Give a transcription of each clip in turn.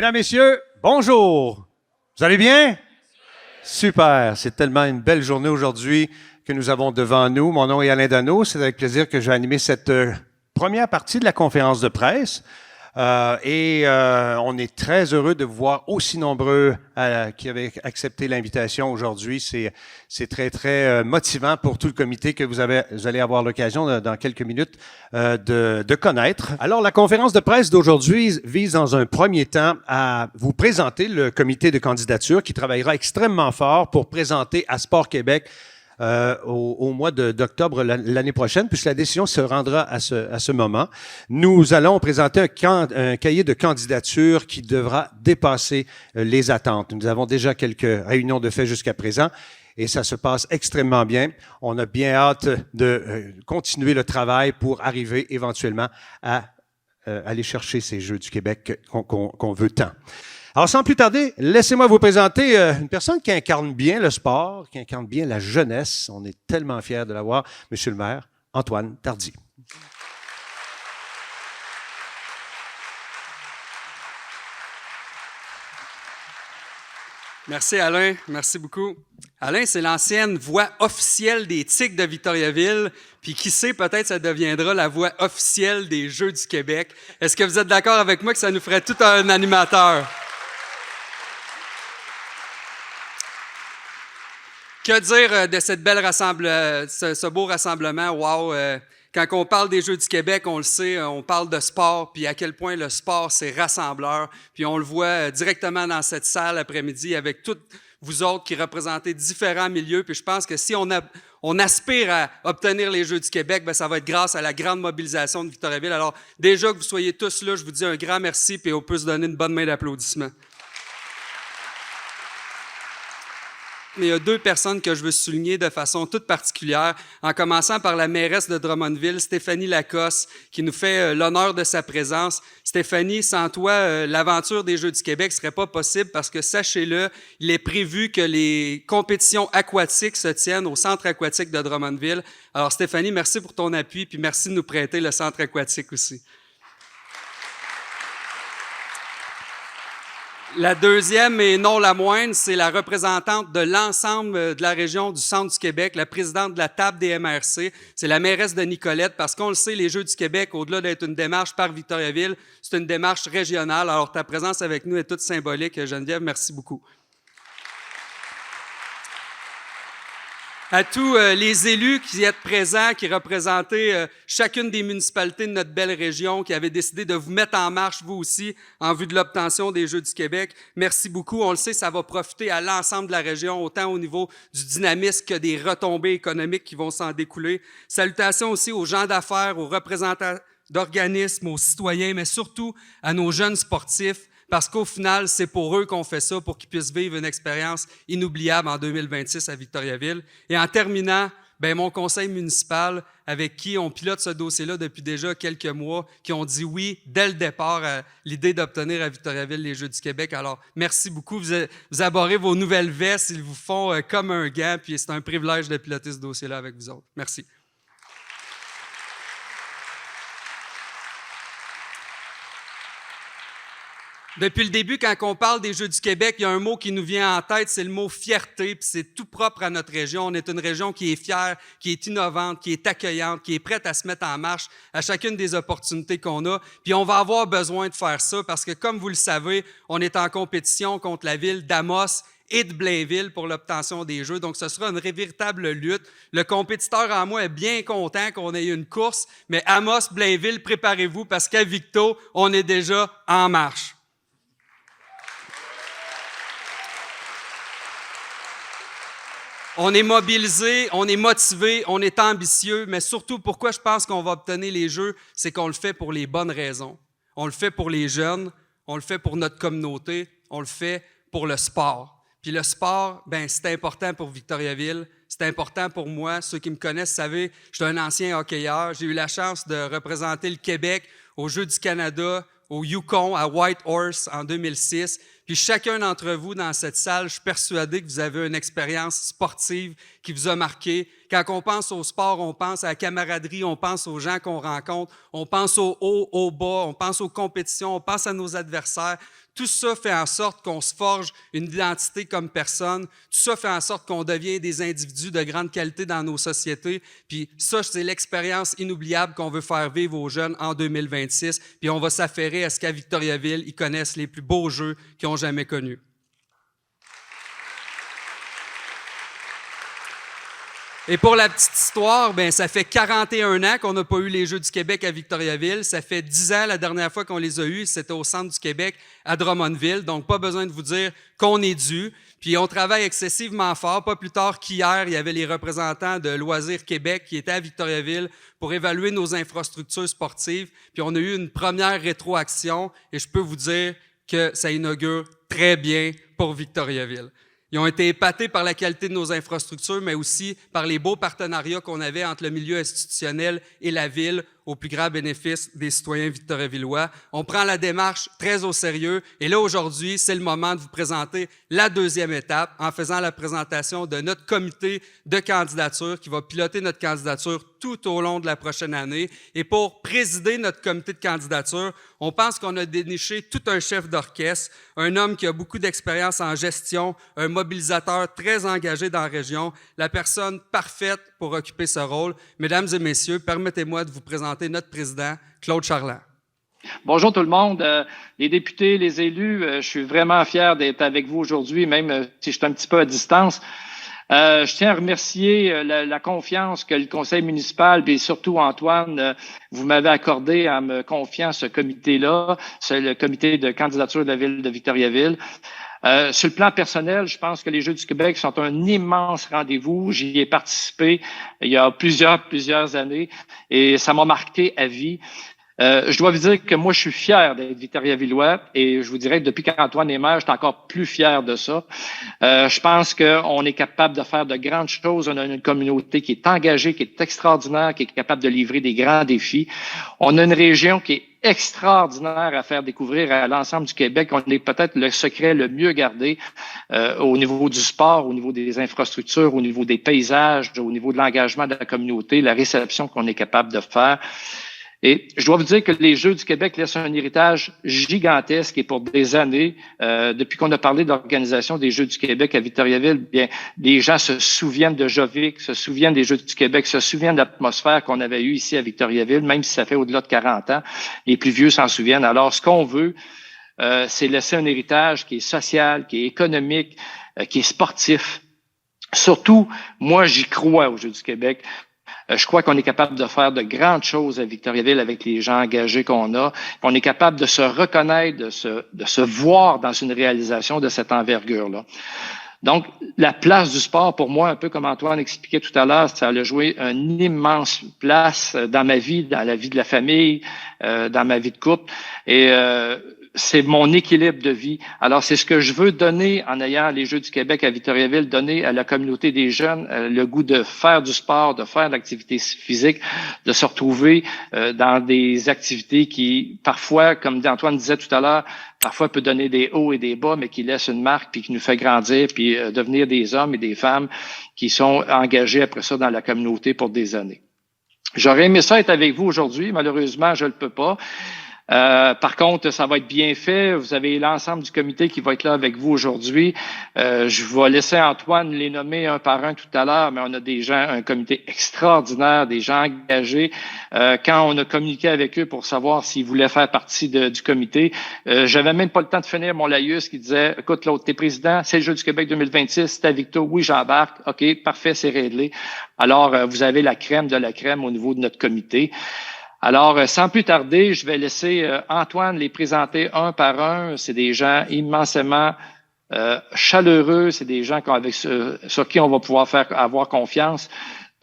Mesdames, Messieurs, bonjour. Vous allez bien? Super. C'est tellement une belle journée aujourd'hui que nous avons devant nous. Mon nom est Alain Dano. C'est avec plaisir que je vais animer cette première partie de la conférence de presse. On est très heureux de vous voir aussi nombreux qui avaient accepté l'invitation aujourd'hui. C'est très, très motivant pour tout le comité que vous allez avoir l'occasion dans quelques minutes de connaître. Alors, la conférence de presse d'aujourd'hui vise dans un premier temps à vous présenter le comité de candidature qui travaillera extrêmement fort pour présenter à Sport Québec au mois d'octobre l'année prochaine, puisque la décision se rendra à ce moment. Nous allons présenter un cahier de candidature qui devra dépasser les attentes. Nous avons déjà quelques réunions de fait jusqu'à présent et ça se passe extrêmement bien. On a bien hâte de continuer le travail pour arriver éventuellement à aller chercher ces Jeux du Québec qu'on veut tant. Alors, sans plus tarder, laissez-moi vous présenter une personne qui incarne bien le sport, qui incarne bien la jeunesse. On est tellement fiers de l'avoir, Monsieur le maire, Antoine Tardy. Merci Alain, merci beaucoup. Alain, c'est l'ancienne voix officielle des Tigres de Victoriaville, puis qui sait, peut-être ça deviendra la voix officielle des Jeux du Québec. Est-ce que vous êtes d'accord avec moi que ça nous ferait tout un animateur? Que dire de cette belle ce beau rassemblement? Wow! Quand on parle des Jeux du Québec, on le sait, on parle de sport, puis à quel point le sport, c'est rassembleur. Puis on le voit directement dans cette salle après-midi avec toutes vous autres qui représentez différents milieux. Puis je pense que si on aspire à obtenir les Jeux du Québec, bien, ça va être grâce à la grande mobilisation de Victoriaville. Alors déjà que vous soyez tous là, je vous dis un grand merci, puis on peut se donner une bonne main d'applaudissements. Mais il y a deux personnes que je veux souligner de façon toute particulière, en commençant par la mairesse de Drummondville, Stéphanie Lacoste, qui nous fait l'honneur de sa présence. Stéphanie, sans toi, l'aventure des Jeux du Québec serait pas possible parce que, sachez-le, il est prévu que les compétitions aquatiques se tiennent au centre aquatique de Drummondville. Alors Stéphanie, merci pour ton appui, puis merci de nous prêter le centre aquatique aussi. La deuxième, et non la moindre, c'est la représentante de l'ensemble de la région du Centre du Québec, la présidente de la table des MRC. C'est la mairesse de Nicolette, parce qu'on le sait, les Jeux du Québec, au-delà d'être une démarche par Victoriaville, c'est une démarche régionale. Alors, ta présence avec nous est toute symbolique. Geneviève, merci beaucoup. À tous les élus qui êtes présents, qui représentez chacune des municipalités de notre belle région, qui avaient décidé de vous mettre en marche, vous aussi, en vue de l'obtention des Jeux du Québec. Merci beaucoup. On le sait, ça va profiter à l'ensemble de la région, autant au niveau du dynamisme que des retombées économiques qui vont s'en découler. Salutations aussi aux gens d'affaires, aux représentants d'organismes, aux citoyens, mais surtout à nos jeunes sportifs. Parce qu'au final, c'est pour eux qu'on fait ça, pour qu'ils puissent vivre une expérience inoubliable en 2026 à Victoriaville. Et en terminant, mon conseil municipal, avec qui on pilote ce dossier-là depuis déjà quelques mois, qui ont dit oui dès le départ à l'idée d'obtenir à Victoriaville les Jeux du Québec. Alors, merci beaucoup. Vous abordez vos nouvelles vestes, ils vous font comme un gant, puis c'est un privilège de piloter ce dossier-là avec vous autres. Merci. Depuis le début, quand on parle des Jeux du Québec, il y a un mot qui nous vient en tête, c'est le mot fierté, puis c'est tout propre à notre région. On est une région qui est fière, qui est innovante, qui est accueillante, qui est prête à se mettre en marche à chacune des opportunités qu'on a. Puis on va avoir besoin de faire ça parce que, comme vous le savez, on est en compétition contre la ville d'Amos et de Blainville pour l'obtention des Jeux. Donc, ce sera une véritable lutte. Le compétiteur en moi est bien content qu'on ait une course, mais Amos, Blainville, préparez-vous parce qu'à Victo, on est déjà en marche. On est mobilisé, on est motivé, on est ambitieux, mais surtout, pourquoi je pense qu'on va obtenir les Jeux, c'est qu'on le fait pour les bonnes raisons. On le fait pour les jeunes, on le fait pour notre communauté, on le fait pour le sport. Puis le sport, c'est important pour Victoriaville, c'est important pour moi. Ceux qui me connaissent savent, je suis un ancien hockeyeur. J'ai eu la chance de représenter le Québec aux Jeux du Canada, au Yukon, à Whitehorse en 2006. Puis chacun d'entre vous dans cette salle, je suis persuadé que vous avez une expérience sportive qui vous a marqué. Quand on pense au sport, on pense à la camaraderie, on pense aux gens qu'on rencontre, on pense au haut, au bas, on pense aux compétitions, on pense à nos adversaires. Tout ça fait en sorte qu'on se forge une identité comme personne. Tout ça fait en sorte qu'on devient des individus de grande qualité dans nos sociétés. Puis ça, c'est l'expérience inoubliable qu'on veut faire vivre aux jeunes en 2026. Puis on va s'affairer à ce qu'à Victoriaville, ils connaissent les plus beaux jeux qu'ils ont jamais connus. Et pour la petite histoire, ben ça fait 41 ans qu'on n'a pas eu les Jeux du Québec à Victoriaville. Ça fait 10 ans la dernière fois qu'on les a eus, c'était au Centre du Québec à Drummondville. Donc, pas besoin de vous dire qu'on est dû. Puis, on travaille excessivement fort. Pas plus tard qu'hier, il y avait les représentants de Loisirs Québec qui étaient à Victoriaville pour évaluer nos infrastructures sportives. Puis, on a eu une première rétroaction et je peux vous dire que ça inaugure très bien pour Victoriaville. Ils ont été épatés par la qualité de nos infrastructures, mais aussi par les beaux partenariats qu'on avait entre le milieu institutionnel et la ville au plus grand bénéfice des citoyens victoriavillois. On prend la démarche très au sérieux et là, aujourd'hui, c'est le moment de vous présenter la deuxième étape en faisant la présentation de notre comité de candidature qui va piloter notre candidature tout au long de la prochaine année. Et pour présider notre comité de candidature, on pense qu'on a déniché tout un chef d'orchestre, un homme qui a beaucoup d'expérience en gestion, un mobilisateur très engagé dans la région, la personne parfaite pour occuper ce rôle. Mesdames et messieurs, permettez-moi de vous présenter notre président, Claude Charland. Bonjour tout le monde, les députés, les élus, je suis vraiment fier d'être avec vous aujourd'hui, même si je suis un petit peu à distance. Je tiens à remercier la confiance que le conseil municipal et surtout Antoine, vous m'avez accordé en me confiant ce comité-là, c'est le comité de candidature de la ville de Victoriaville. Sur le plan personnel, je pense que les Jeux du Québec sont un immense rendez-vous. J'y ai participé il y a plusieurs années et ça m'a marqué à vie. Je dois vous dire que moi, je suis fier d'être victoriavillois et je vous dirais que depuis qu'Antoine est maire, je suis encore plus fier de ça. Je pense qu'on est capable de faire de grandes choses. On a une communauté qui est engagée, qui est extraordinaire, qui est capable de livrer des grands défis. On a une région qui est extraordinaire à faire découvrir à l'ensemble du Québec. On est peut-être le secret le mieux gardé au niveau du sport, au niveau des infrastructures, au niveau des paysages, au niveau de l'engagement de la communauté, la réception qu'on est capable de faire. Et je dois vous dire que les Jeux du Québec laissent un héritage gigantesque et pour des années, depuis qu'on a parlé de l'organisation des Jeux du Québec à Victoriaville, bien, les gens se souviennent de Jovic, se souviennent des Jeux du Québec, se souviennent de l'atmosphère qu'on avait eue ici à Victoriaville, même si ça fait au-delà de 40 ans. Les plus vieux s'en souviennent. Alors, ce qu'on veut, c'est laisser un héritage qui est social, qui est économique, qui est sportif. Surtout, moi, j'y crois aux Jeux du Québec. Je crois qu'on est capable de faire de grandes choses à Victoriaville avec les gens engagés qu'on a. On est capable de se reconnaître, de se voir dans une réalisation de cette envergure-là. Donc, la place du sport, pour moi, un peu comme Antoine expliquait tout à l'heure, ça a joué une immense place dans ma vie, dans la vie de la famille, dans ma vie de couple. Et c'est mon équilibre de vie. Alors, c'est ce que je veux donner en ayant les Jeux du Québec à Victoriaville, donner à la communauté des jeunes le goût de faire du sport, de faire de l'activité physique, de se retrouver dans des activités qui, parfois, comme Antoine disait tout à l'heure, parfois peut donner des hauts et des bas, mais qui laissent une marque puis qui nous fait grandir puis devenir des hommes et des femmes qui sont engagés après ça dans la communauté pour des années. J'aurais aimé ça être avec vous aujourd'hui. Malheureusement, je ne le peux pas. Par contre, ça va être bien fait. Vous avez l'ensemble du comité qui va être là avec vous aujourd'hui. Je vais laisser Antoine les nommer un par un tout à l'heure, mais on a des gens, un comité extraordinaire, des gens engagés. Quand on a communiqué avec eux pour savoir s'ils voulaient faire partie du comité, j'avais même pas le temps de finir mon laïus qui disait, écoute, l'autre, t'es président, c'est le Jeu du Québec 2026, c'est à Victo, oui, j'embarque. OK, parfait, c'est réglé. Alors, vous avez la crème de la crème au niveau de notre comité. Alors, sans plus tarder, je vais laisser Antoine les présenter un par un. C'est des gens immensément chaleureux, c'est des gens sur qui on va pouvoir avoir confiance.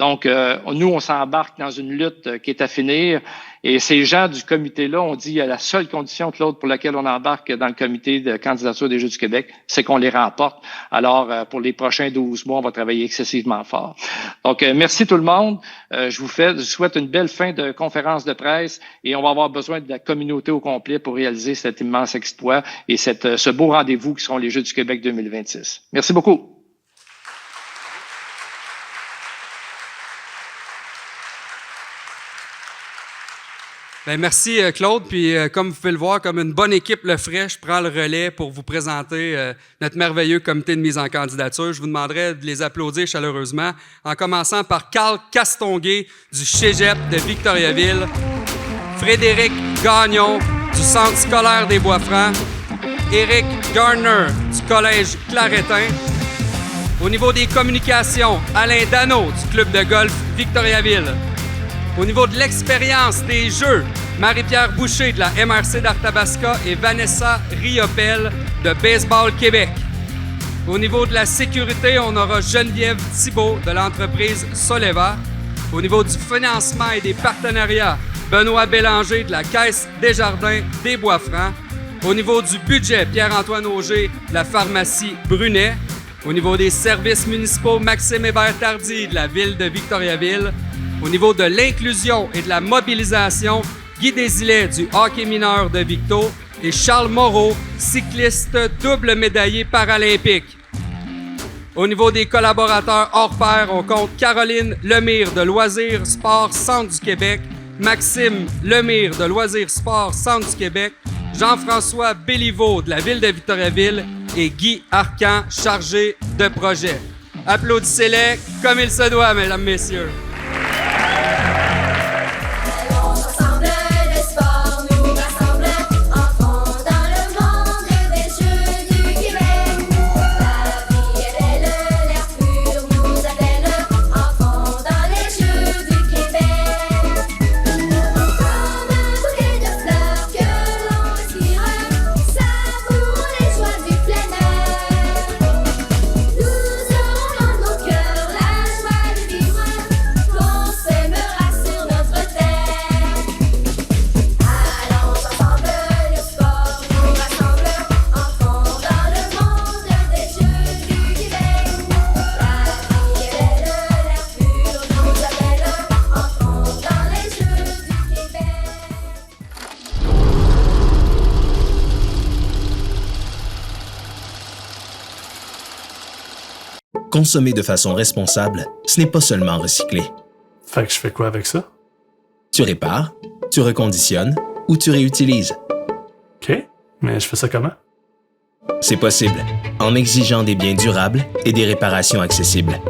Donc, nous, on s'embarque dans une lutte qui est à finir. Et ces gens du comité-là ont dit la seule condition, Claude, pour laquelle on embarque dans le comité de candidature des Jeux du Québec, c'est qu'on les remporte. Alors, pour les prochains 12 mois, on va travailler excessivement fort. Donc, merci tout le monde. Je vous souhaite une belle fin de conférence de presse et on va avoir besoin de la communauté au complet pour réaliser cet immense exploit et ce beau rendez-vous qui seront les Jeux du Québec 2026. Merci beaucoup. Ben merci Claude, puis comme vous pouvez le voir, comme une bonne équipe le ferait, je prends le relais pour vous présenter notre merveilleux comité de mise en candidature. Je vous demanderai de les applaudir chaleureusement, en commençant par Carl Castonguay du Cégep de Victoriaville, Frédéric Gagnon du Centre scolaire des Bois-Francs, Éric Garner du Collège Claretin. Au niveau des communications, Alain Dano du Club de golf Victoriaville. Au niveau de l'expérience des jeux, Marie-Pierre Boucher de la MRC d'Arthabasca et Vanessa Riopel de Baseball Québec. Au niveau de la sécurité, on aura Geneviève Thibault de l'entreprise Soleva. Au niveau du financement et des partenariats, Benoît Bélanger de la Caisse Desjardins des Bois-Francs. Au niveau du budget, Pierre-Antoine Auger de la pharmacie Brunet. Au niveau des services municipaux, Maxime Hébert-Tardy de la ville de Victoriaville. Au niveau de l'inclusion et de la mobilisation, Guy Desilets du hockey mineur de Victo et Charles Moreau, cycliste double médaillé paralympique. Au niveau des collaborateurs hors pair, on compte Caroline Lemire de Loisirs Sport Centre du Québec, Maxime Lemire de Loisirs Sport Centre du Québec, Jean-François Béliveau de la ville de Victoriaville et Guy Arcan, chargé de projet. Applaudissez-les comme il se doit, mesdames, messieurs. Consommer de façon responsable, ce n'est pas seulement recycler. Fait que je fais quoi avec ça? Tu répares, tu reconditionnes ou tu réutilises. OK, mais je fais ça comment? C'est possible, en exigeant des biens durables et des réparations accessibles.